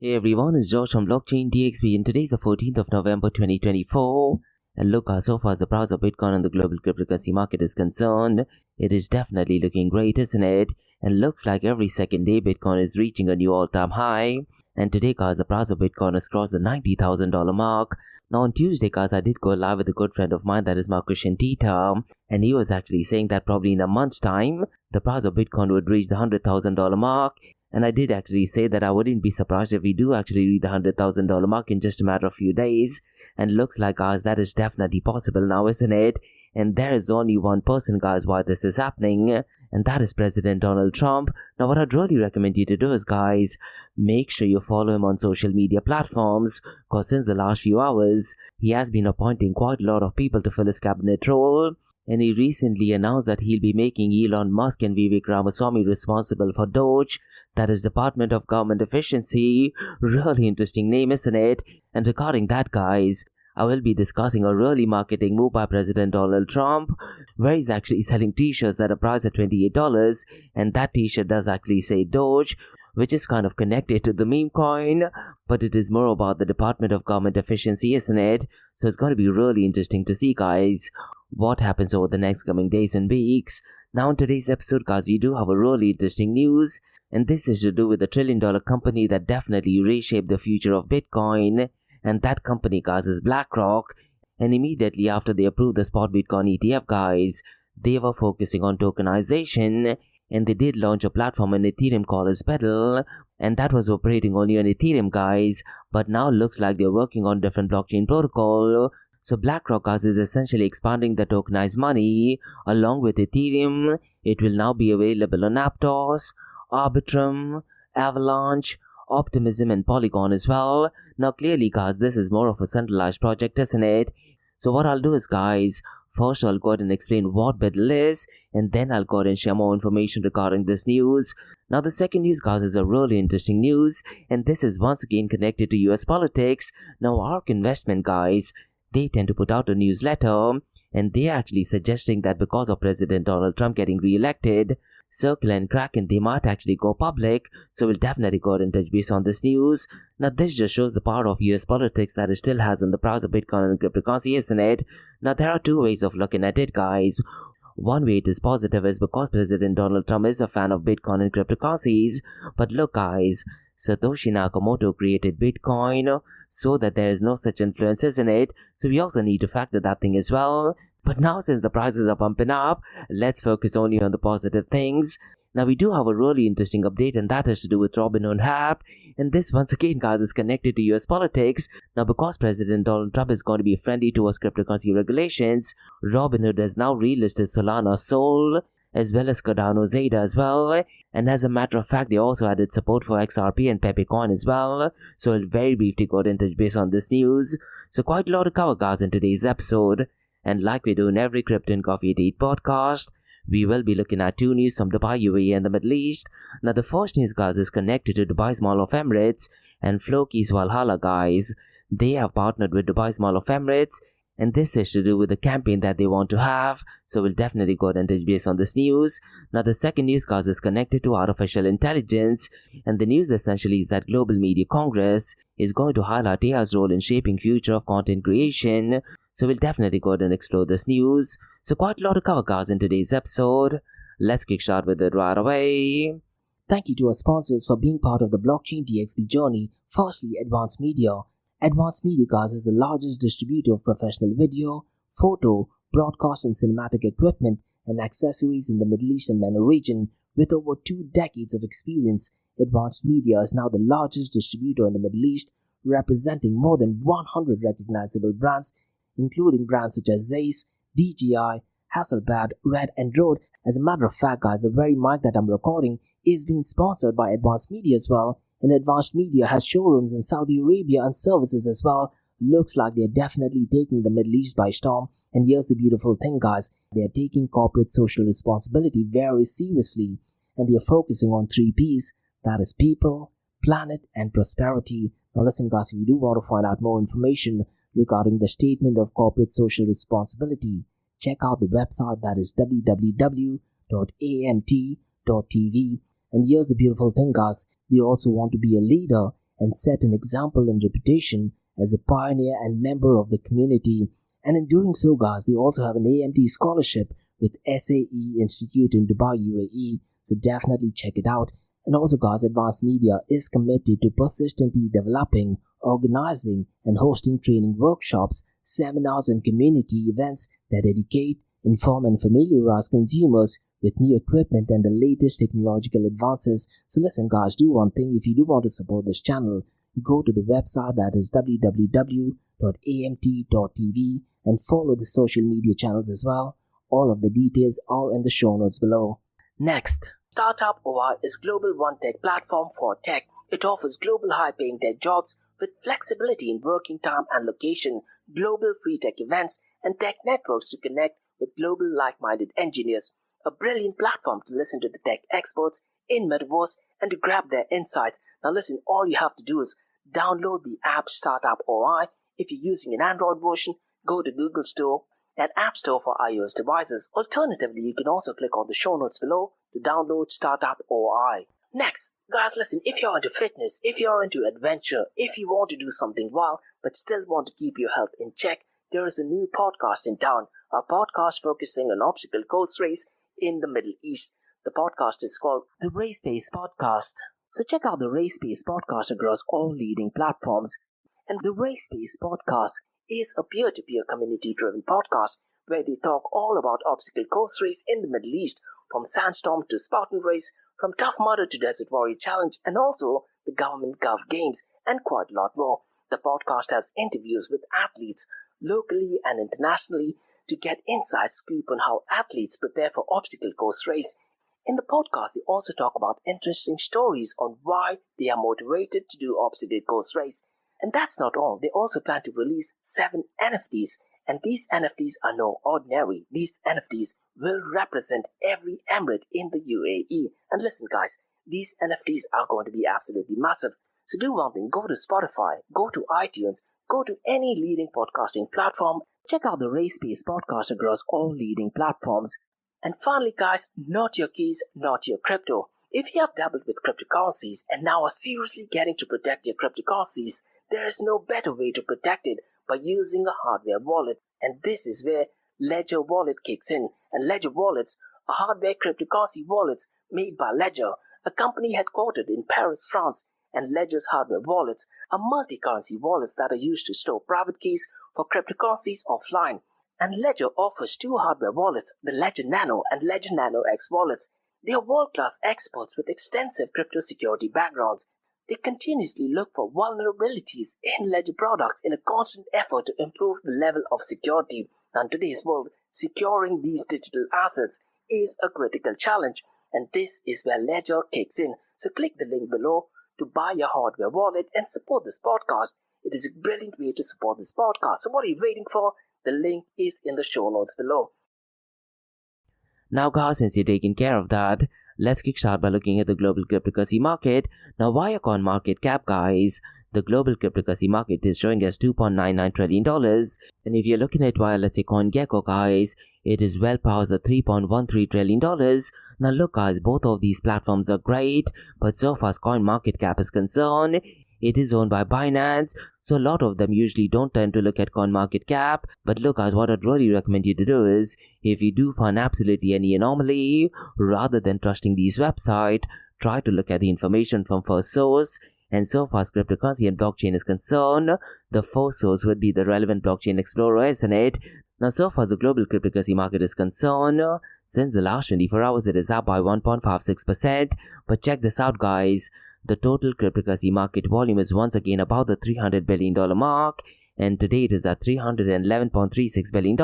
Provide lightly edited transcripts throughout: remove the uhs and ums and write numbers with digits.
Hey everyone, it's Josh from Blockchain DXB and today is the 14th of November 2024. And look, so far as the price of Bitcoin on the global cryptocurrency market is concerned, it is definitely looking great, isn't it? And looks like every second day Bitcoin is reaching a new all-time high. And today, guys, the price of Bitcoin has crossed the $90,000 mark. Now on Tuesday, guys, I did go live with a good friend of mine, that is Marcus Shantita, and he was actually saying that probably in a month's time, the price of Bitcoin would reach the $100,000 mark. And I did actually say that I wouldn't be surprised if we do actually reach the $100,000 mark in just a matter of few days. And looks like, guys, that is definitely possible now, isn't it? And there is only one person, guys, why this is happening, and that is President Donald Trump. Now, what I'd really recommend you to do is, guys, make sure you follow him on social media platforms, because since the last few hours, he has been appointing quite a lot of people to fill his cabinet role. And he recently announced that he'll be making Elon Musk and Vivek Ramaswamy responsible for DOGE, that is Department of Government Efficiency. Really interesting name, isn't it? And regarding that, guys, I will be discussing a really marketing move by President Donald Trump, where he's actually selling t-shirts that are priced at $28, and that t-shirt does actually say Doge, which is kind of connected to the meme coin, but it is more about the Department of Government Efficiency, isn't it? So it's going to be really interesting to see, guys, what happens over the next coming days and weeks. Now in today's episode, guys, we do have a really interesting news, and this is to do with the trillion-dollar company that definitely reshaped the future of Bitcoin, and that company, guys, is BlackRock. And immediately after they approved the spot Bitcoin ETF, guys, they were focusing on tokenization, and they did launch a platform in Ethereum called as BUIDL, and that was operating only on Ethereum, guys, but now looks like they're working on different blockchain protocol. So BlackRock, guys, is essentially expanding the tokenized money along with Ethereum. It will now be available on Aptos, Arbitrum, Avalanche, Optimism and Polygon as well. Now clearly, guys, this is more of a centralized project, isn't it? So what I'll do is, guys, first I'll go ahead and explain what BUIDL is, and then I'll go ahead and share more information regarding this news. Now the second news, guys, is a really interesting news, and this is once again connected to US politics. Now ARK Investment, guys, they tend to put out a newsletter, and they're actually suggesting that because of President Donald Trump getting re-elected, Circle and Kraken, they might actually go public. So we'll definitely go ahead and touch base on this news. Now this just shows the power of US politics that it still has on the price of Bitcoin and cryptocurrency, isn't it? Now there are two ways of looking at it, guys. One way it is positive is because President Donald Trump is a fan of Bitcoin and cryptocurrencies. But look, guys, Satoshi Nakamoto created Bitcoin so that there is no such influences in it. So we also need to factor that thing as well. But now since the prices are pumping up, let's focus only on the positive things. Now we do have a really interesting update, and that has to do with Robinhood app. And this once again, guys, is connected to US politics. Now because President Donald Trump is going to be friendly towards cryptocurrency regulations, Robinhood has now relisted Solana Sol as well as Cardano Zeta as well. And as a matter of fact, they also added support for XRP and Pepe Coin as well. So I'll very briefly go ahead and touch base on this news. So quite a lot to cover, guys, in today's episode. And like we do in every Crypto and Coffee Date podcast, we will be looking at two news from Dubai, UAE and the Middle East. Now the first news, guys, is connected to Dubai's Mall of Emirates and Floki's Valhalla, guys. They have partnered with Dubai's Mall of Emirates, and this is to do with the campaign that they want to have. So we'll definitely go ahead and touch base on this news. Now the second news, guys, is connected to artificial intelligence, and the news essentially is that Global Media Congress is going to highlight AI's role in shaping future of content creation. So we'll definitely go ahead and explore this news. So quite a lot to cover, guys, in today's episode. Let's kickstart with it right away. Thank you to our sponsors for being part of the Blockchain DXB journey. Firstly, Advanced Media. Advanced Media, guys, is the largest distributor of professional video, photo, broadcast and cinematic equipment and accessories in the Middle East and MENA region. With over 2 decades of experience, Advanced Media is now the largest distributor in the Middle East, representing more than 100 recognizable brands, including brands such as Zeiss, DJI, Hasselblad, Red and Rode. As a matter of fact, guys, the very mic that I'm recording is being sponsored by Advanced Media as well. And Advanced Media has showrooms in Saudi Arabia and services as well. Looks like they're definitely taking the Middle East by storm. And here's the beautiful thing, guys. They're taking corporate social responsibility very seriously. And they're focusing on 3 Ps. That is people, planet and prosperity. Now listen, guys, if you do want to find out more information regarding the statement of corporate social responsibility, check out the website, that is www.amt.tv. And here's the beautiful thing, guys, they also want to be a leader and set an example and reputation as a pioneer and member of the community. And in doing so, guys, they also have an AMD scholarship with SAE Institute in Dubai, UAE. So definitely check it out. And also, guys, Advanced Media is committed to persistently developing, organizing, and hosting training workshops, seminars, and community events that educate, inform, and familiarize consumers with new equipment and the latest technological advances. So listen, guys, do one thing. If you do want to support this channel, go to the website, that is www.amt.tv, and follow the social media channels as well. All of the details are in the show notes below. Next, Startup OI is global one-tech platform for tech. It offers global high-paying tech jobs with flexibility in working time and location, global free tech events, and tech networks to connect with global like-minded engineers. A brilliant platform to listen to the tech experts in Metaverse and to grab their insights. Now listen, all you have to do is download the app Startup OI. If you're using an Android version, go to Google Store and App Store for iOS devices. Alternatively, you can also click on the show notes below to download Startup OI. Next, guys, listen, if you're into fitness, if you're into adventure, if you want to do something wild but still want to keep your health in check, there is a new podcast in town, a podcast focusing on obstacle course race in the Middle East. The podcast is called the Race Pace Podcast. So check out the Race Pace Podcast across all leading platforms. And the Race Pace Podcast is a peer-to-peer community-driven podcast where they talk all about obstacle course race in the Middle East, from Sandstorm to Spartan Race, from Tough Mudder to Desert Warrior Challenge, and also the Government Gov Games, and quite a lot more. The podcast has interviews with athletes locally and internationally to get inside scoop on how athletes prepare for obstacle course race. In the podcast, they also talk about interesting stories on why they are motivated to do obstacle course race. And that's not all. They also plan to release 7 NFTs. And these NFTs are no ordinary. These NFTs will represent every emirate in the UAE. And listen, guys, these NFTs are going to be absolutely massive. So do one thing. Go to Spotify, go to iTunes, go to any leading podcasting platform. Check out the Race Pace Podcast across all leading platforms. And finally, guys, not your keys, not your crypto. If you have dabbled with cryptocurrencies and now are seriously getting to protect your cryptocurrencies, there is no better way to protect it by using a hardware wallet. And this is where Ledger Wallet kicks in. And Ledger Wallets are hardware cryptocurrency wallets made by Ledger, a company headquartered in Paris, France. And Ledger's hardware wallets are multi-currency wallets that are used to store private keys for cryptocurrencies offline. And Ledger offers 2 hardware wallets, the Ledger Nano and Ledger Nano X wallets. They are world-class experts with extensive crypto security backgrounds. They continuously look for vulnerabilities in Ledger products in a constant effort to improve the level of security. Now, in today's world, securing these digital assets is a critical challenge, and this is where Ledger kicks in. So click the link below to buy your hardware wallet and support this podcast. It is a brilliant way to support this podcast. So what are you waiting for? The link is in the show notes below. Now, guys, since you're taking care of that, let's kickstart by looking at the global cryptocurrency market. Now, via coin market cap, guys, the global cryptocurrency market is showing us $2.99 trillion. And if you're looking at via, let's say, CoinGecko, guys, it is well past the $3.13 trillion. Now, look, guys, both of these platforms are great, but so far as coin market cap is concerned, it is owned by Binance, so a lot of them usually don't tend to look at coin market cap. But look, guys, what I'd really recommend you to do is, if you do find absolutely any anomaly, rather than trusting these websites, try to look at the information from first source. And so far as cryptocurrency and blockchain is concerned, the first source would be the relevant blockchain explorer, isn't it? Now, so far as the global cryptocurrency market is concerned, since the last 24 hours it is up by 1.56%. But check this out, guys. The total cryptocurrency market volume is once again about the $300 billion mark, and today it is at $311.36 billion.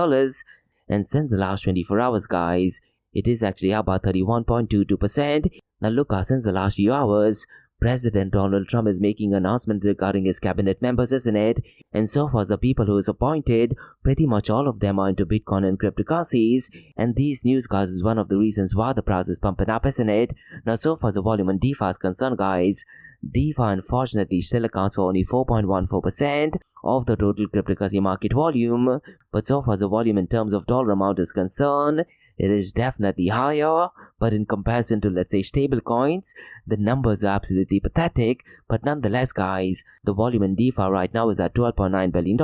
And since the last 24 hours, guys, it is actually up by 31.22%. Now look, since the last few hours, President Donald Trump is making announcements regarding his cabinet members, isn't it? And so far, the people who is appointed, pretty much all of them are into Bitcoin and cryptocurrencies. And these news, guys, is one of the reasons why the price is pumping up, isn't it? Now, so far, the volume on DeFi is concerned, guys, DeFi unfortunately still accounts for only 4.14% of the total cryptocurrency market volume. But so far, the volume in terms of dollar amount is concerned, it is definitely higher, but in comparison to, let's say, stable coins, the numbers are absolutely pathetic. But nonetheless, guys, the volume in DeFi right now is at $12.9 billion,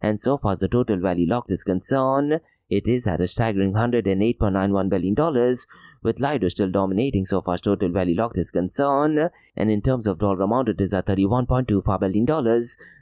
and so far as the total value locked is concerned, it is at a staggering $108.91 billion, with Lido still dominating so far as total value locked is concerned, and in terms of dollar amount, it is at $31.25 billion.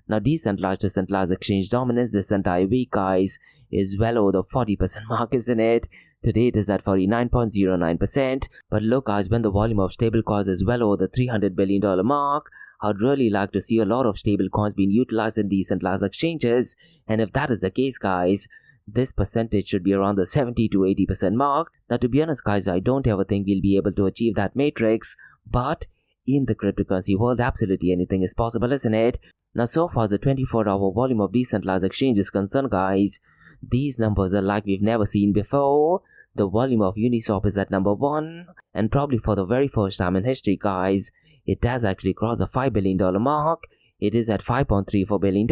Now, decentralized to centralized exchange dominance this entire week, guys, is well over the 40% mark, isn't it? Today it is at 49.09%, but look guys, when the volume of stablecoins is well over the $300 billion mark, I'd really like to see a lot of stablecoins being utilized in decentralized exchanges, and if that is the case, guys, this percentage should be around the 70 to 80% mark. Now, to be honest, guys, I don't ever think we'll be able to achieve that matrix, but in the cryptocurrency world, absolutely anything is possible, isn't it? Now, so far as the 24-hour volume of decentralized exchange is concerned, guys, these numbers are like we've never seen before. The volume of Uniswap is at number 1, and probably for the very first time in history, guys, it has actually crossed the $5 billion mark. It is at $5.34 billion.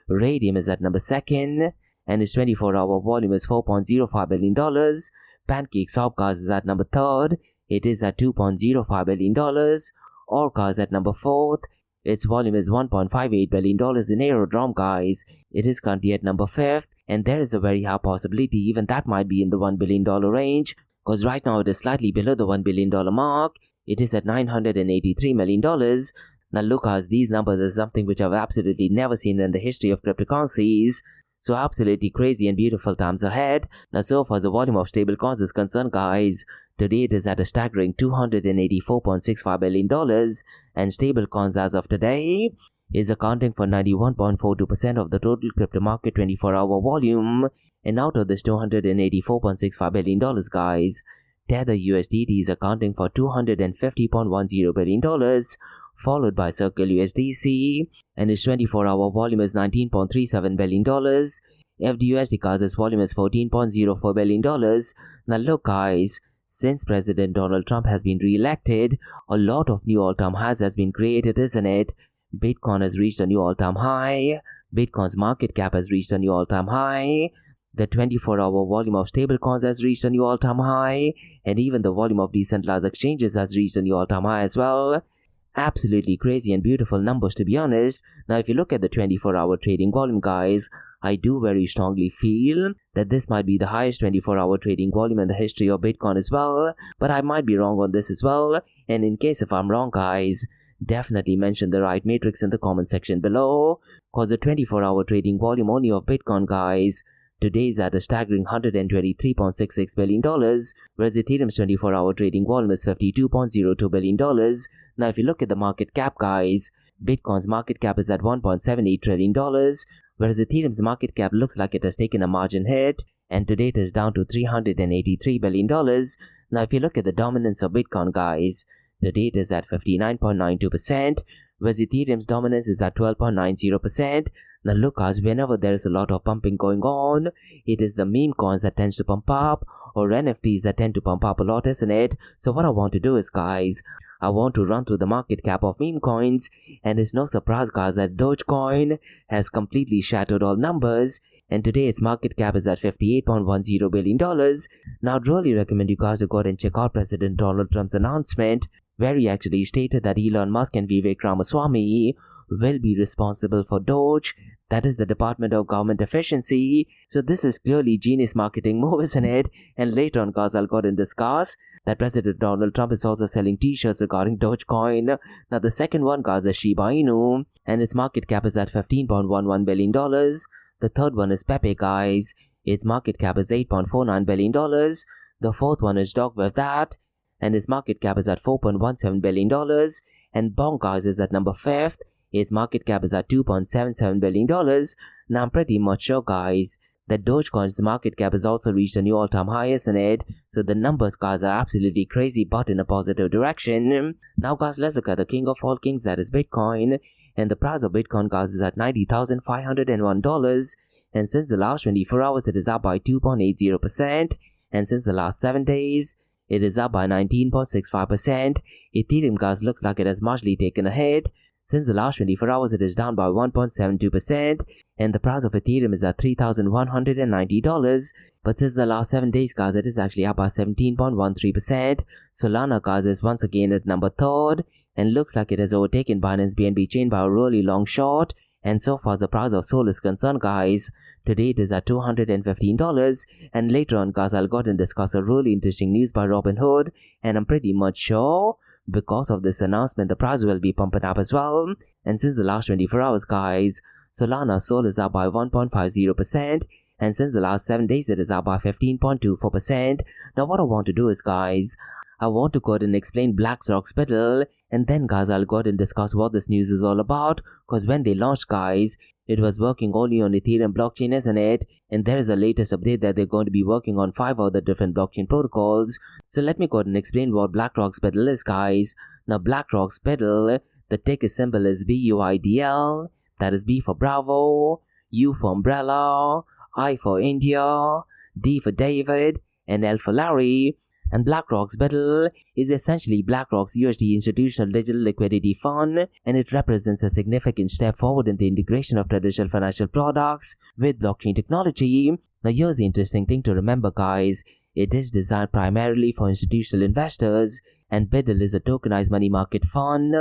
Radium is at number 2nd, and its 24-hour volume is $4.05 billion. PancakeSwap, guys, is at number 3rd. It is at $2.05 billion. Orca is at number 4th. Its volume is $1.58 billion. In Aerodrome, guys, it is currently at number 5th, and there is a very high possibility even that might be in the $1 billion range, because right now it is slightly below the $1 billion mark. It is at $983 million. Now look, guys, these numbers are something which I've absolutely never seen in the history of cryptocurrencies. So absolutely crazy and beautiful times ahead. Now, so far as the volume of stablecoins is concerned, guys, today it is at a staggering $284.65 billion, and stablecoins as of today is accounting for 91.42% of the total crypto market 24-hour volume. And out of this $284.65 billion, guys, Tether USDT is accounting for $250.10 billion, followed by Circle USDC, and its 24-hour volume is $19.37 billion. FDUSD, guys, its volume is $14.04 billion. Now look, guys, since President Donald Trump has been re-elected, a lot of new all-time highs has been created, isn't it? Bitcoin has reached a new all-time high. Bitcoin's market cap has reached a new all-time high. The 24-hour volume of stablecoins has reached a new all-time high, and even the volume of decentralized exchanges has reached a new all-time high as well. Absolutely crazy and beautiful numbers, to be honest. Now, if you look at the 24-hour trading volume, guys, I do very strongly feel that this might be the highest 24-hour trading volume in the history of Bitcoin as well, but I might be wrong on this as well, and in case if I'm wrong, guys, definitely mention the right matrix in the comment section below, cause the 24-hour trading volume only of Bitcoin, guys, today is at a staggering $123.66 billion, whereas Ethereum's 24-hour trading volume is $52.02 billion. Now, if you look at the market cap, guys, Bitcoin's market cap is at $1.78 trillion, whereas Ethereum's market cap looks like it has taken a margin hit, and today it is down to $383 billion. Now, if you look at the dominance of Bitcoin, guys, today it is at 59.92%, whereas Ethereum's dominance is at 12.90%. Now look, guys, whenever there is a lot of pumping going on, it is the meme coins that tends to pump up, or NFTs that tend to pump up a lot, isn't it? So what I want to do is, guys, I want to run through the market cap of meme coins, and it's no surprise, guys, that Dogecoin has completely shattered all numbers, and today its market cap is at $58.10 billion. Now, I'd really recommend you guys to go ahead and check out President Donald Trump's announcement, where he actually stated that Elon Musk and Vivek Ramaswamy will be responsible for Doge, that is the Department of Government Efficiency. So this is clearly genius marketing move, isn't it? And later on, guys, I'll go ahead and discuss that President Donald Trump is also selling t-shirts regarding Dogecoin. Now the second one, guys, is Shiba Inu, and its market cap is at $15.11 billion. The third one is Pepe, guys. Its market cap is $8.49 billion. The fourth one is Dog with that, and its market cap is at $4.17 billion. And Bonk, guys, is at number 5th. Its market cap is at $2.77 billion. Now I'm pretty much sure, guys, that Dogecoin's market cap has also reached a new all-time high, isn't it? So the numbers, guys, are absolutely crazy, but in a positive direction. Now, guys, let's look at the king of all kings, that is Bitcoin. And the price of Bitcoin, guys, is at $90,501. And since the last 24 hours, it is up by 2.80%. And since the last 7 days, it is up by 19.65%. Ethereum, guys, looks like it has marginally taken a hit. Since the last 24 hours, it is down by 1.72%, and the price of Ethereum is at $3,190. But since the last 7 days, guys, it is actually up by 17.13%. Solana, guys, is once again at number 3rd, and looks like it has overtaken Binance BNB chain by a really long shot. And so far as the price of Sol is concerned, guys, today it is at $215. And later on, guys, I'll go ahead and discuss a really interesting news by Robinhood, and I'm pretty much sure because of this announcement the price will be pumping up as well. And since the last 24 hours, guys, Solana Sol is up by 1.50%, and since the last 7 days it is up by 15.24%. Now what I want to do is, guys, I want to go ahead and explain BlackRock's BUIDL, and then, guys, I'll go ahead and discuss what this news is all about, because when they launched, guys, it was working only on Ethereum blockchain, isn't it? And there is a latest update that they're going to be working on 5 other different blockchain protocols. So let me go ahead and explain what BlackRock's BUIDL is, guys. Now BlackRock's BUIDL, the ticker symbol is BUIDL, that is B for Bravo, U for Umbrella, I for India, D for David, and L for Larry. And BlackRock's BUIDL is essentially BlackRock's USD institutional digital liquidity fund, and it represents a significant step forward in the integration of traditional financial products with blockchain technology. Now here's the interesting thing to remember, guys. It is designed primarily for institutional investors, and BUIDL is a tokenized money market fund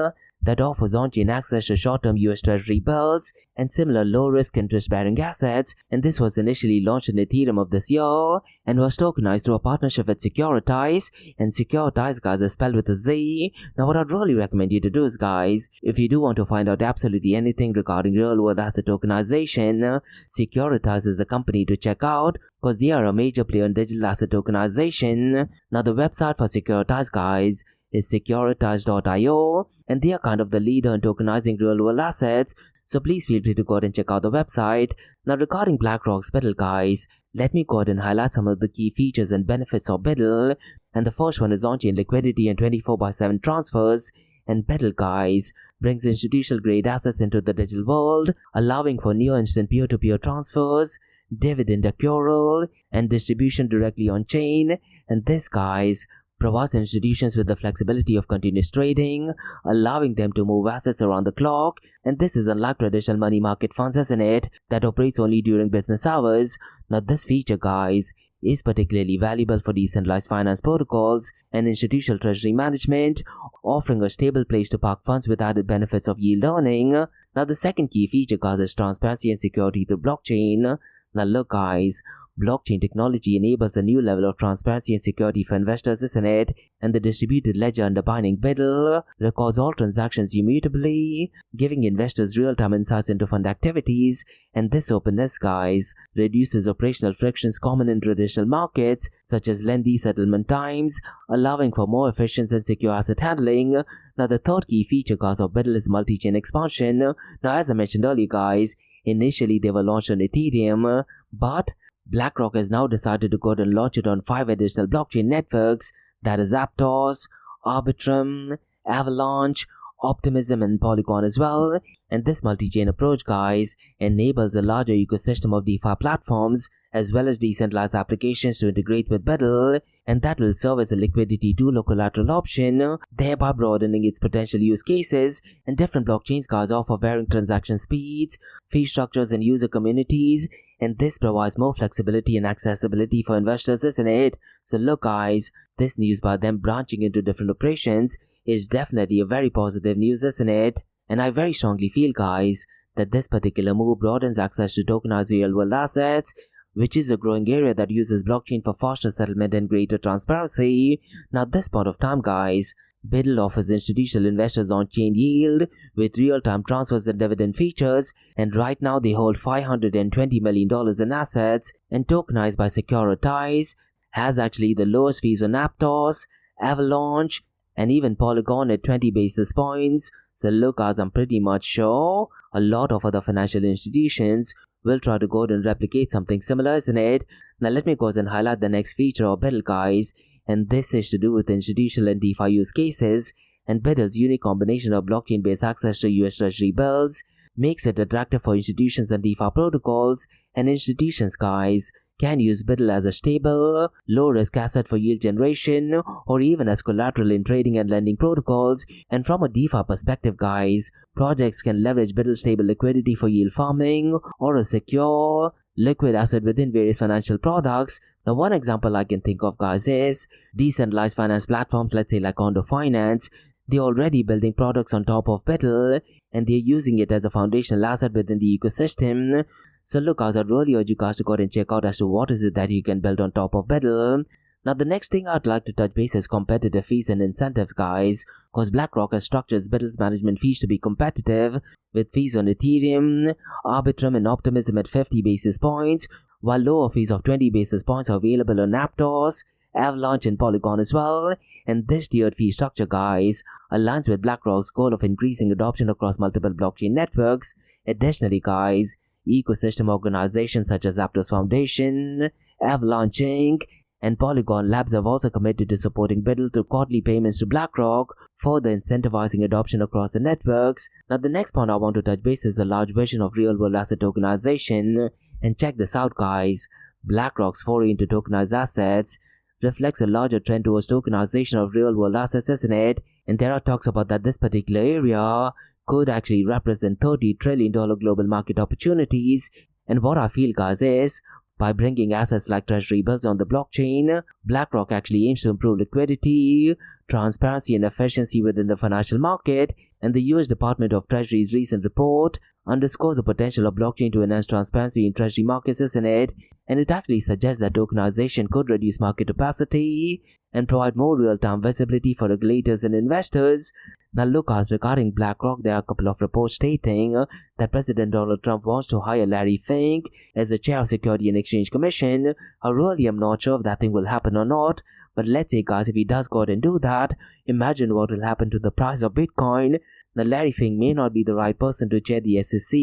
that offers on-chain access to short-term US Treasury bills and similar low-risk interest-bearing assets, and this was initially launched in Ethereum of this year and was tokenized through a partnership with Securitize, and Securitize, guys, is spelled with a Z. Now what I'd really recommend you to do is, guys, if you do want to find out absolutely anything regarding real-world asset tokenization, Securitize is a company to check out because they are a major player in digital asset tokenization. Now the website for Securitize, guys, is securitize.io, and they are kind of the leader in tokenizing real-world assets, so please feel free to go ahead and check out the website. Now regarding BlackRock's BUIDL, guys, let me go ahead and highlight some of the key features and benefits of BUIDL, and the first one is on-chain liquidity and 24/7 transfers. And BUIDL, guys, brings institutional grade assets into the digital world, allowing for near instant peer-to-peer transfers, dividend accrual, and distribution directly on chain. And this, guys, provides institutions with the flexibility of continuous trading, allowing them to move assets around the clock. And this is unlike traditional money market funds, isn't it, that operates only during business hours. Now this feature, guys, is particularly valuable for decentralized finance protocols and institutional treasury management, offering a stable place to park funds with added benefits of yield earning. Now the second key feature, guys, is transparency and security through blockchain. Now look, guys, blockchain technology enables a new level of transparency and security for investors, isn't it? And the distributed ledger underpinning BUIDL records all transactions immutably, giving investors real-time insights into fund activities. And this openness, guys, reduces operational frictions common in traditional markets, such as lengthy settlement times, allowing for more efficient and secure asset handling. Now the third key feature, guys, of BUIDL is multi-chain expansion. Now as I mentioned earlier, guys, initially they were launched on Ethereum, but BlackRock has now decided to go ahead and launch it on 5 additional blockchain networks, that is Aptos, Arbitrum, Avalanche, Optimism, and Polygon as well. And this multi-chain approach, guys, enables a larger ecosystem of DeFi platforms as well as decentralized applications to integrate with BUIDL, and that will serve as a liquidity tool or collateral option, thereby broadening its potential use cases. And different blockchains, guys, offer varying transaction speeds, fee structures, and user communities, and this provides more flexibility and accessibility for investors, isn't it? So look, guys, this news by them branching into different operations is definitely a very positive news, isn't it? And I very strongly feel, guys, that this particular move broadens access to tokenized real-world assets, which is a growing area that uses blockchain for faster settlement and greater transparency. Now at this point of time, guys, BUIDL offers institutional investors on-chain yield with real-time transfers and dividend features, and right now they hold $520 million in assets, and tokenized by Securitize, has actually the lowest fees on Aptos, Avalanche, and even Polygon at 20 basis points. So look, guys, I'm pretty much sure a lot of other financial institutions will try to go ahead and replicate something similar, isn't it? Now let me go ahead and highlight the next feature of BUIDL, guys, and this is to do with institutional and DeFi use cases. And BUIDL's unique combination of blockchain-based access to US Treasury bills makes it attractive for institutions and DeFi protocols, and institutions, guys, can use BUIDL as a stable, low-risk asset for yield generation or even as collateral in trading and lending protocols. And from a DeFi perspective, guys, projects can leverage BUIDL stable liquidity for yield farming or a secure, liquid asset within various financial products. Now, one example I can think of, guys, is decentralized finance platforms, let's say like Condo Finance. They're already building products on top of BUIDL and they're using it as a foundational asset within the ecosystem. So look, guys, I'd really urge you guys to go and check out as to what is it that you can build on top of BUIDL. Now, the next thing I'd like to touch base is competitive fees and incentives, guys, because BlackRock has structured BUIDL's management fees to be competitive, with fees on Ethereum, Arbitrum and Optimism at 50 basis points, while lower fees of 20 basis points are available on Aptos, Avalanche and Polygon as well. And this tiered fee structure, guys, aligns with BlackRock's goal of increasing adoption across multiple blockchain networks. Additionally, guys, ecosystem organizations such as Aptos Foundation, Avalanche Inc., and Polygon Labs have also committed to supporting BUIDL through quarterly payments to BlackRock, further incentivizing adoption across the networks. Now, the next point I want to touch base is the large vision of real-world asset tokenization. And check this out, guys. BlackRock's foray into tokenized assets reflects a larger trend towards tokenization of real-world assets, isn't it? And there are talks about that this particular area could actually represent $30 trillion global market opportunities. And what I feel, guys, is by bringing assets like treasury bills on the blockchain, BlackRock actually aims to improve liquidity, transparency and efficiency within the financial market. And the US Department of Treasury's recent report underscores the potential of blockchain to enhance transparency in treasury markets, isn't it? And it actually suggests that tokenization could reduce market opacity and provide more real-time visibility for regulators and investors. Now look, guys, regarding BlackRock, there are a couple of reports stating that President Donald Trump wants to hire Larry Fink as the chair of Security and Exchange Commission. I really am not sure if that thing will happen or not, but let's say, guys, if he does go out and do that, imagine what will happen to the price of Bitcoin. Now, Larry Fink may not be the right person to chair the SEC,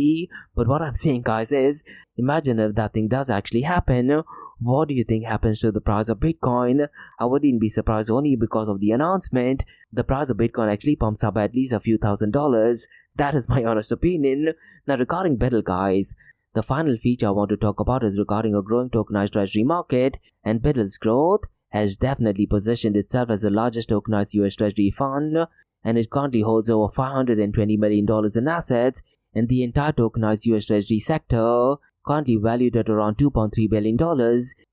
but what I'm saying, guys, is imagine if that thing does actually happen. What do you think happens to the price of Bitcoin? I wouldn't be surprised only because of the announcement. The price of Bitcoin actually pumps up by at least a few $1,000s. That is my honest opinion. Now, regarding BUIDL, guys, the final feature I want to talk about is regarding a growing tokenized treasury market, and BUIDL's growth has definitely positioned itself as the largest tokenized US Treasury fund, and it currently holds over $520 million in assets, and the entire tokenized US Treasury sector, currently valued at around $2.3 billion,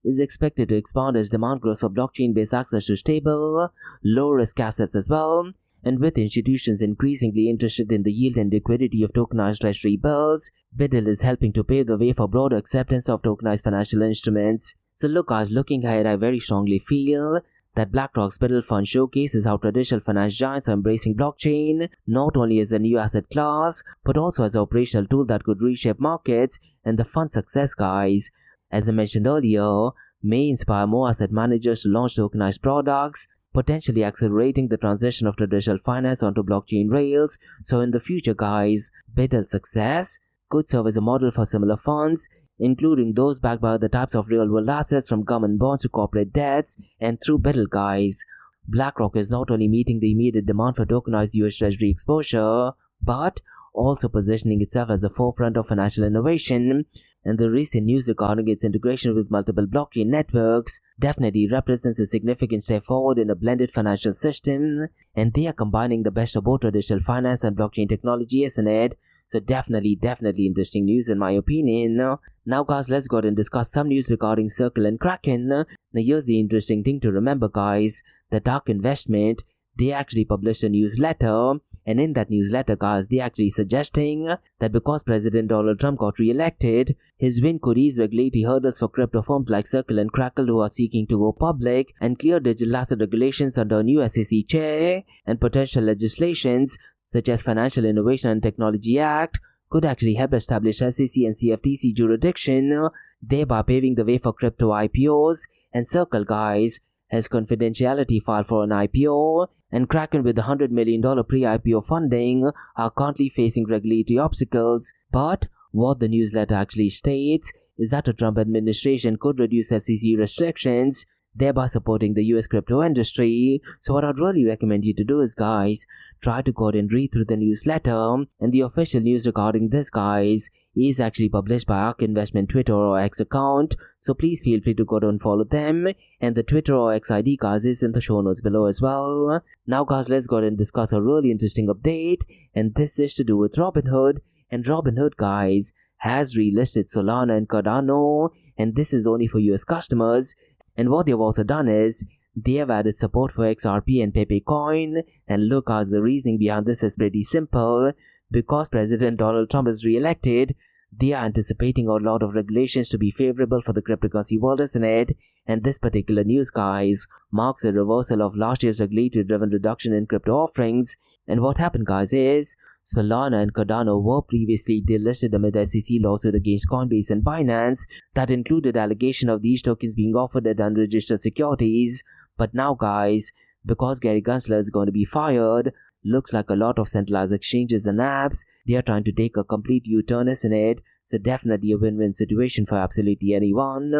is expected to expand as demand grows for blockchain-based access to stable, low-risk assets as well. And with institutions increasingly interested in the yield and liquidity of tokenized treasury bills, BUIDL is helping to pave the way for broader acceptance of tokenized financial instruments. So look, guys, looking ahead, I very strongly feel that BlackRock's BUIDL fund showcases how traditional finance giants are embracing blockchain, not only as a new asset class, but also as an operational tool that could reshape markets. And the fund's success, guys, as I mentioned earlier, may inspire more asset managers to launch tokenized products, potentially accelerating the transition of traditional finance onto blockchain rails. So in the future, guys, BUIDL's success could serve as a model for similar funds, including those backed by the types of real-world assets from government bonds to corporate debts. And through BUIDL, guys, BlackRock is not only meeting the immediate demand for tokenized US Treasury exposure, but also positioning itself as the forefront of financial innovation. And the recent news regarding its integration with multiple blockchain networks definitely represents a significant step forward in a blended financial system, and they are combining the best of both traditional finance and blockchain technology, isn't it? So definitely interesting news in my opinion. Now, guys, let's go ahead and discuss some news regarding Circle and Kraken. Now, here's the interesting thing to remember, guys. The Dark Investment, they actually published a newsletter, and in that newsletter, guys, they actually suggesting that because President Donald Trump got re-elected, his win could ease regulatory hurdles for crypto firms like Circle and Kraken who are seeking to go public, and clear digital asset regulations under a new SEC chair, and potential legislations such as Financial Innovation and Technology Act could actually help establish SEC and CFTC jurisdiction, thereby paving the way for crypto IPOs. And Circle, guys, has confidentiality filed for an IPO, and Kraken, with $100 million pre-IPO funding, are currently facing regulatory obstacles. But what the newsletter actually states is that the Trump administration could reduce SEC restrictions, thereby supporting the US crypto industry. So what I'd really recommend you to do is, guys, try to go ahead and read through the newsletter, and the official news regarding this, guys, is actually published by ARK Investment Twitter or X account, so please feel free to go ahead and follow them, and the Twitter or X ID, guys, is in the show notes below as well. Now, guys, let's go ahead and discuss a really interesting update, and this is to do with Robinhood. And Robinhood, guys, has relisted Solana and Cardano, and this is only for US customers. And what they've also done is they have added support for XRP and Pepe Coin. And look, guys, the reasoning behind this is pretty simple. Because President Donald Trump is re-elected, they are anticipating a lot of regulations to be favorable for the cryptocurrency world, isn't it? And this particular news, guys, marks a reversal of last year's regulatory-driven reduction in crypto offerings. And what happened, guys, is Solana and Cardano were previously delisted amid SEC lawsuit against Coinbase and Binance that included allegation of these tokens being offered at unregistered securities. But now, guys, because Gary Gensler is going to be fired, looks like a lot of centralized exchanges and apps, they are trying to take a complete U-turn, isn't it? So definitely a win-win situation for absolutely anyone.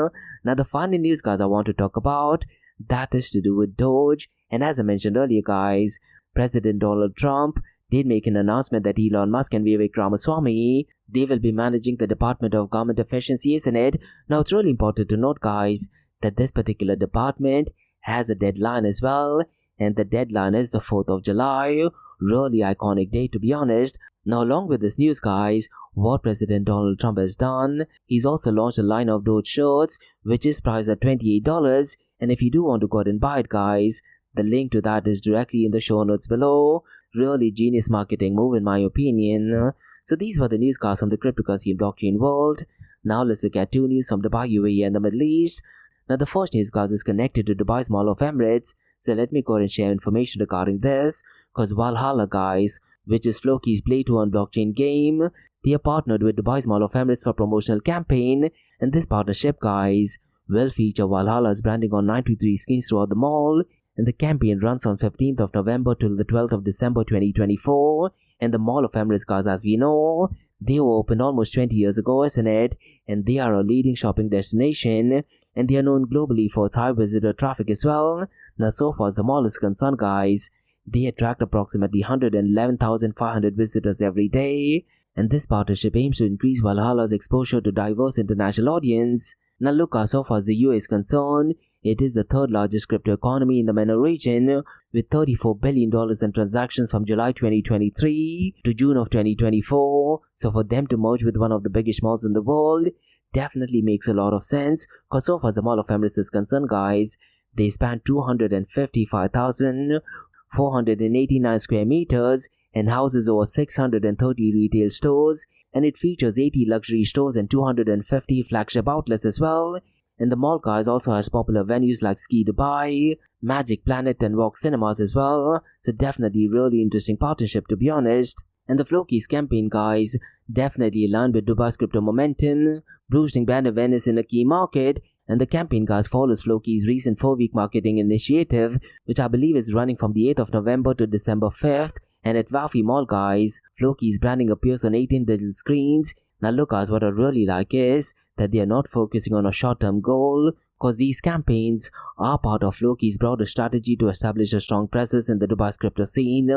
Now the final news, guys, I want to talk about, that is to do with Doge. And as I mentioned earlier, guys, President Donald Trump did make an announcement that Elon Musk and Vivek Ramaswamy, they will be managing the Department of Government Efficiency, isn't it? Now it's really important to note, guys, that this particular department has a deadline as well, and the deadline is the 4th of July. Really iconic day, to be honest. Now, along with this news, guys, what President Donald Trump has done, he's also launched a line of Doge shirts, which is priced at $28. And if you do want to go ahead and buy it, guys, the link to that is directly in the show notes below. Really genius marketing move, in my opinion. So these were the news, guys, from the cryptocurrency and blockchain world. Now let's look at two news from Dubai, UAE, and the Middle East. Now the first news, guys, is connected to Dubai's Mall of Emirates. So let me go ahead and share information regarding this, because Valhalla, guys, which is Floki's play-to-earn blockchain game, they are partnered with Dubai's Mall of Emirates for promotional campaign, and this partnership, guys, will feature Valhalla's branding on 93 screens throughout the mall, and the campaign runs on 15th of November till the 12th of December 2024, and the Mall of Emirates, guys, as we know, they were opened almost 20 years ago, isn't it? And they are a leading shopping destination, and they are known globally for its high visitor traffic as well. Now, so far as the mall is concerned, guys, they attract approximately 111,500 visitors every day, and this partnership aims to increase Valhalla's exposure to diverse international audience. Now look, so far as the UAE is concerned, it is the third largest crypto economy in the MENA region, with $34 billion in transactions from July 2023 to June of 2024. So for them to merge with one of the biggest malls in the world definitely makes a lot of sense, because so far as the Mall of Emirates is concerned, guys, they span 255,489 square meters and houses over 630 retail stores, and it features 80 luxury stores and 250 flagship outlets as well. And the mall, guys, also has popular venues like Ski Dubai, Magic Planet, and Walk Cinemas as well. So definitely really interesting partnership, to be honest. And the Floki's campaign, guys, definitely aligned with Dubai's crypto momentum, boosting brand awareness in a key market. And the campaign, guys, follows Floki's recent 4-week marketing initiative, which I believe is running from the 8th of November to December 5th. And at Wafi Mall, guys, Floki's branding appears on 18 digital screens. Now look, guys, what I really like is that they are not focusing on a short-term goal, because these campaigns are part of Floki's broader strategy to establish a strong presence in the Dubai's crypto scene.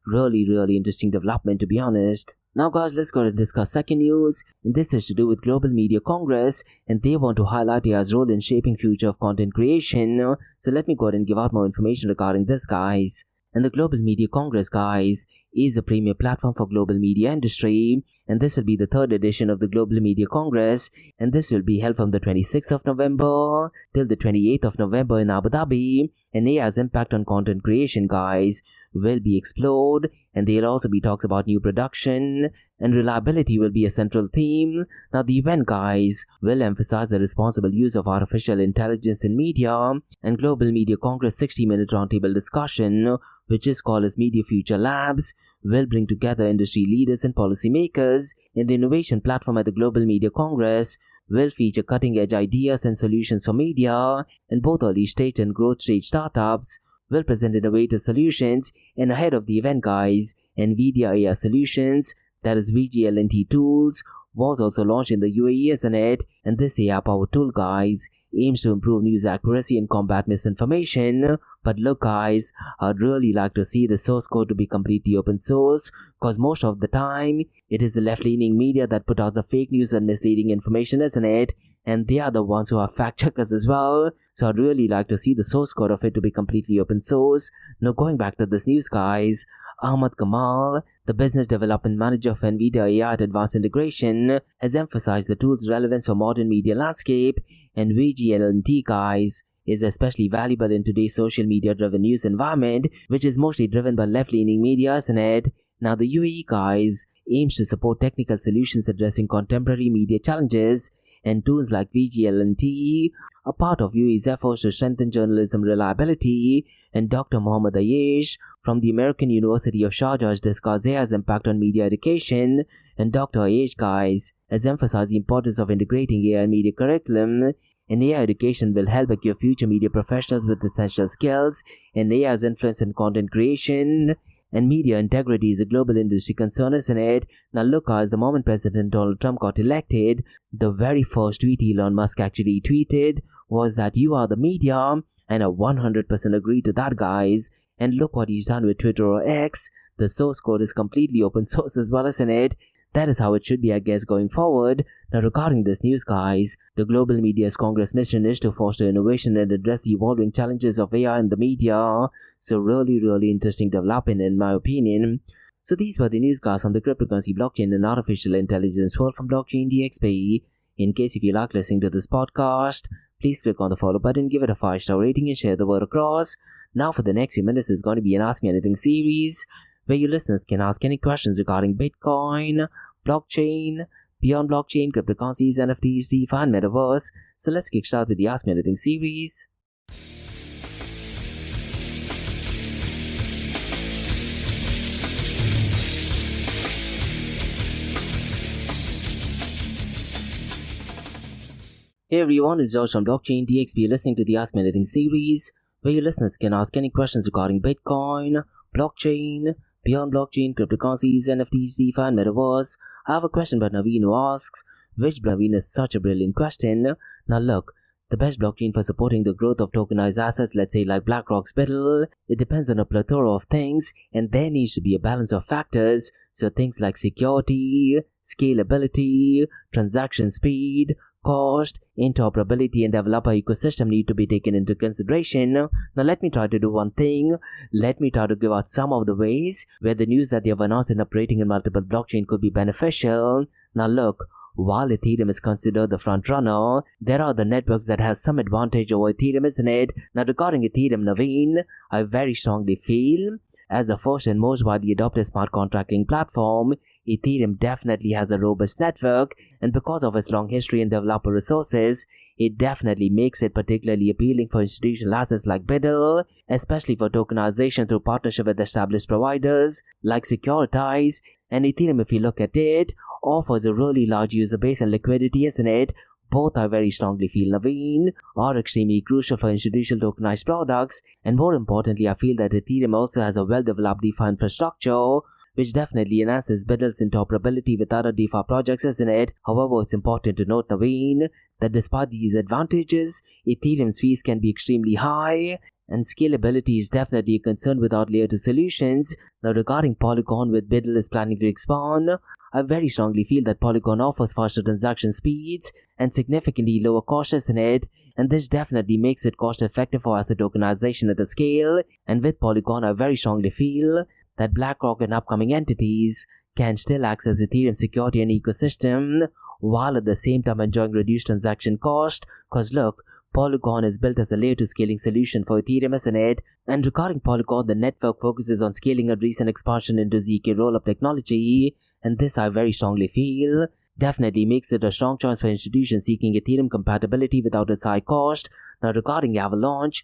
Really interesting development, to be honest. Now, guys, let's go and discuss second news. And this is to do with Global Media Congress, and they want to highlight AI's role in shaping future of content creation. So let me go ahead and give out more information regarding this, guys. And the Global Media Congress, guys, is a premier platform for global media industry, and this will be the third edition of the Global Media Congress, and this will be held from the 26th of November till the 28th of November in Abu Dhabi. And AI's impact on content creation, guys, will be explored, and there'll also be talks about new production, and reliability will be a central theme. Now the event, guys, will emphasize the responsible use of artificial intelligence in media, and Global Media Congress 60-minute roundtable discussion, which is called as Media Future Labs, will bring together industry leaders and policymakers. In the innovation platform at the Global Media Congress will feature cutting-edge ideas and solutions for media, and both early-stage and growth-stage startups will present innovative solutions. And ahead of the event, guys, NVIDIA AI Solutions, that is VGLNT Tools, was also launched in the UAE, isn't it? And this AI-powered tool, guys, aims to improve news accuracy and combat misinformation. But look guys, I'd really like to see the source code to be completely open source, cause most of the time, it is the left-leaning media that put out the fake news and misleading information, isn't it? And they are the ones who are fact-checkers as well. So I'd really like to see the source code of it to be completely open source. Now going back to this news guys, Ahmad Kamal, the business development manager of NVIDIA AI at Advanced Integration, has emphasized the tool's relevance for modern media landscape, and VGLNT guys is especially valuable in today's social media-driven news environment, which is mostly driven by left-leaning media, isn't it? Now the UAE guys aims to support technical solutions addressing contemporary media challenges, and tools like VGLNT are part of UAE's efforts to strengthen journalism reliability. And Dr. Mohammed Ayesh from the American University of Sharjah has discussed AI's impact on media education, and Dr. Ayesh guys has emphasized the importance of integrating AI in media curriculum. And AI education will help equip future media professionals with essential skills in AI's influence in content creation. And media integrity is a global industry concern, isn't it? Now look guys, the moment President Donald Trump got elected, the very first tweet Elon Musk actually tweeted was that you are the media, and I 100% agree to that guys. And look what he's done with Twitter or X. The source code is completely open source as well, isn't it? That is how it should be, I guess, going forward. Now regarding this news guys, the Global Media's Congress mission is to foster innovation and address the evolving challenges of AI in the media. So really interesting development in my opinion. So these were the news guys on the cryptocurrency, blockchain and artificial intelligence world from Blockchain DXB. In case if you like listening to this podcast, please click on the follow button, give it a 5-star rating and share the word across. Now for the next few minutes is going to be an Ask Me Anything series, where you listeners can ask any questions regarding Bitcoin, blockchain, beyond blockchain, cryptocurrencies, NFTs, DeFi and Metaverse. So let's kick start with the Ask Me Anything series. Hey everyone, it's George from Blockchain DXB, listening to the Ask Me Anything series, where your listeners can ask any questions regarding Bitcoin, blockchain, beyond blockchain, cryptocurrencies, NFTs, DeFi and Metaverse. I have a question by Naveen who asks, which Naveen is such a brilliant question. Now look, the best blockchain for supporting the growth of tokenized assets, let's say like BlackRock's BUIDL, it depends on a plethora of things, and there needs to be a balance of factors. So things like security, scalability, transaction speed, cost, interoperability and developer ecosystem need to be taken into consideration. Now let me try to do one thing. Let me try to give out some of the ways where the news that they have announced in operating in multiple blockchain could be beneficial. Now look, while Ethereum is considered the front runner, there are the networks that has some advantage over Ethereum, isn't it? Now regarding Ethereum, Naveen, I very strongly feel as the first and most widely adopted smart contracting platform, Ethereum definitely has a robust network, and because of its long history and developer resources, it definitely makes it particularly appealing for institutional assets like BUIDL, especially for tokenization through partnership with established providers like Securitize. And Ethereum, if you look at it, offers a really large user base and liquidity, isn't it? Both I very strongly feel, Naveen, are extremely crucial for institutional tokenized products, and more importantly, I feel that Ethereum also has a well-developed DeFi infrastructure, which definitely enhances BUIDL's interoperability with other DeFi projects, isn't it? However, it's important to note, Naveen, that despite these advantages, Ethereum's fees can be extremely high, and scalability is definitely a concern without layer 2 solutions. Now regarding Polygon, with BUIDL is planning to expand, I very strongly feel that Polygon offers faster transaction speeds and significantly lower costs, isn't it? And this definitely makes it cost effective for asset tokenization at a scale. And with Polygon, I very strongly feel that BlackRock and upcoming entities can still access Ethereum security and ecosystem while at the same time enjoying reduced transaction cost. Cause look, Polygon is built as a layer 2 scaling solution for Ethereum, isn't it? And regarding Polygon, the network focuses on scaling a recent expansion into ZK rollup technology, and this I very strongly feel definitely makes it a strong choice for institutions seeking Ethereum compatibility without its high cost. Now regarding Avalanche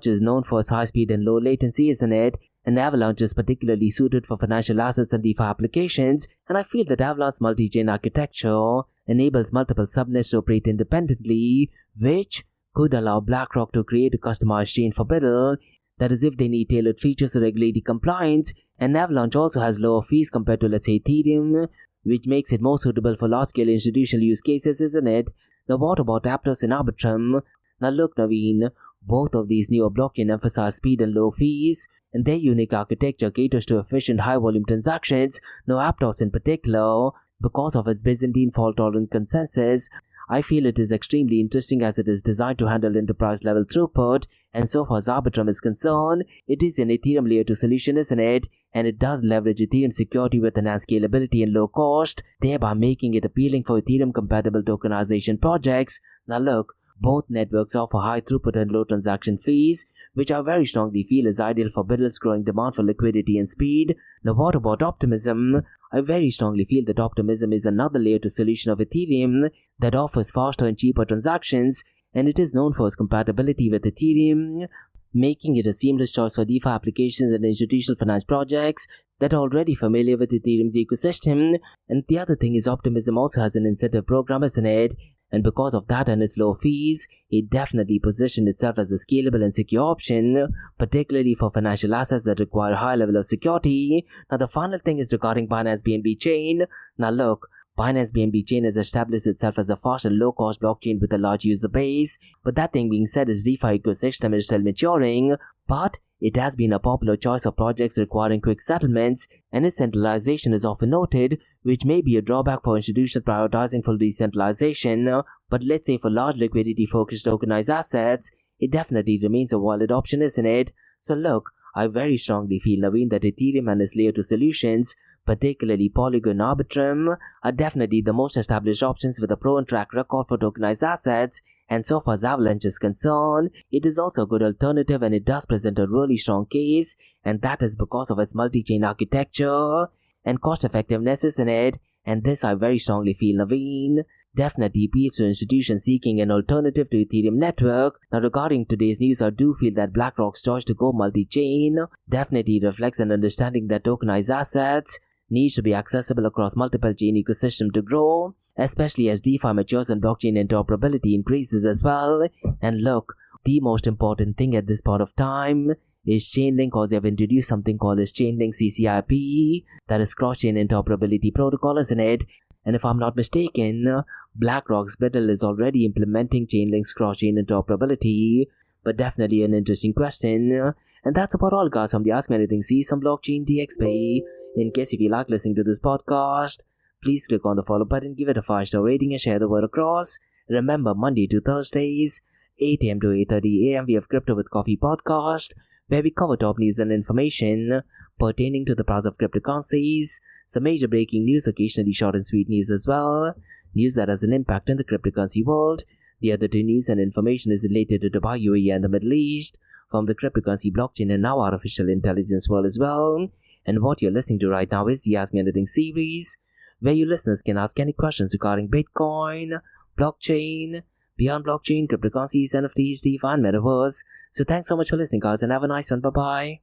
is known for its high speed and low latency, isn't it? And Avalanche is particularly suited for financial assets and DeFi applications, and I feel that Avalanche's multi-chain architecture enables multiple subnets to operate independently, which could allow BlackRock to create a customized chain for BUIDL, that is if they need tailored features to regulatory compliance. And Avalanche also has lower fees compared to, let's say, Ethereum, which makes it more suitable for large-scale institutional use cases, isn't it? Now what about Aptos and Arbitrum? Now look, Naveen, both of these newer blockchain emphasize speed and low fees, and their unique architecture caters to efficient high-volume transactions. Now Aptos in particular, because of its Byzantine fault-tolerant consensus, I feel it is extremely interesting as it is designed to handle enterprise-level throughput, and so far as Arbitrum is concerned, it is an Ethereum layer 2 solution, isn't it? And it does leverage Ethereum security with enhanced scalability and low cost, thereby making it appealing for Ethereum-compatible tokenization projects. Now look, both networks offer high throughput and low transaction fees, which I very strongly feel is ideal for BUIDL's growing demand for liquidity and speed. Now what about Optimism? I very strongly feel that Optimism is another layer 2 solution of Ethereum that offers faster and cheaper transactions, and it is known for its compatibility with Ethereum, making it a seamless choice for DeFi applications and institutional finance projects that are already familiar with Ethereum's ecosystem. And the other thing is Optimism also has an incentive program, isn't it? And because of that and its low fees, it definitely positioned itself as a scalable and secure option, particularly for financial assets that require a high level of security. Now the final thing is regarding Binance BNB chain. Now look, Binance BNB chain has established itself as a fast and low-cost blockchain with a large user base, but that thing being said, its DeFi ecosystem is still maturing, but it has been a popular choice for projects requiring quick settlements, and its centralization is often noted, which may be a drawback for institutions prioritizing full decentralization, but let's say for large liquidity-focused tokenized assets, it definitely remains a valid option, isn't it? So look, I very strongly feel, Naveen, that Ethereum and its layer 2 solutions, particularly Polygon and Arbitrum, are definitely the most established options with a proven track record for tokenized assets, and so far as Avalanche is concerned, it is also a good alternative and it does present a really strong case, and that is because of its multi-chain architecture and cost effectiveness, isn't it? And this I very strongly feel, Naveen, definitely appeals to institutions seeking an alternative to Ethereum network. Now regarding today's news, I do feel that BlackRock's choice to go multi-chain definitely reflects an understanding that tokenized assets needs to be accessible across multiple chain ecosystem to grow, especially as DeFi matures and blockchain interoperability increases as well. And look, the most important thing at this point of time is Chainlink, because they have introduced something called as Chainlink CCIP, that is cross-chain interoperability protocol, isn't it? And if I'm not mistaken, BlackRock's BUIDL is already implementing Chainlink's cross-chain interoperability, but definitely an interesting question. And that's about all, guys, from the Ask Me Anything series on Blockchain DXB. In case if you like listening to this podcast, please click on the follow button, give it a 5-star rating and share the word across. Remember, Monday to Thursdays, 8 am to 8:30 am, we have Crypto with Coffee podcast, where we cover top news and information pertaining to the price of cryptocurrencies, some major breaking news, occasionally short and sweet news as well, news that has an impact in the cryptocurrency world. The other two news and information is related to Dubai, UAE and the Middle East, from the cryptocurrency, blockchain and now artificial intelligence world as well. And what you're listening to right now is the Ask Me Anything series, where you listeners can ask any questions regarding Bitcoin, blockchain, beyond blockchain, cryptocurrencies, NFTs, DeFi, and Metaverse. So thanks so much for listening, guys, and have a nice one. Bye-bye.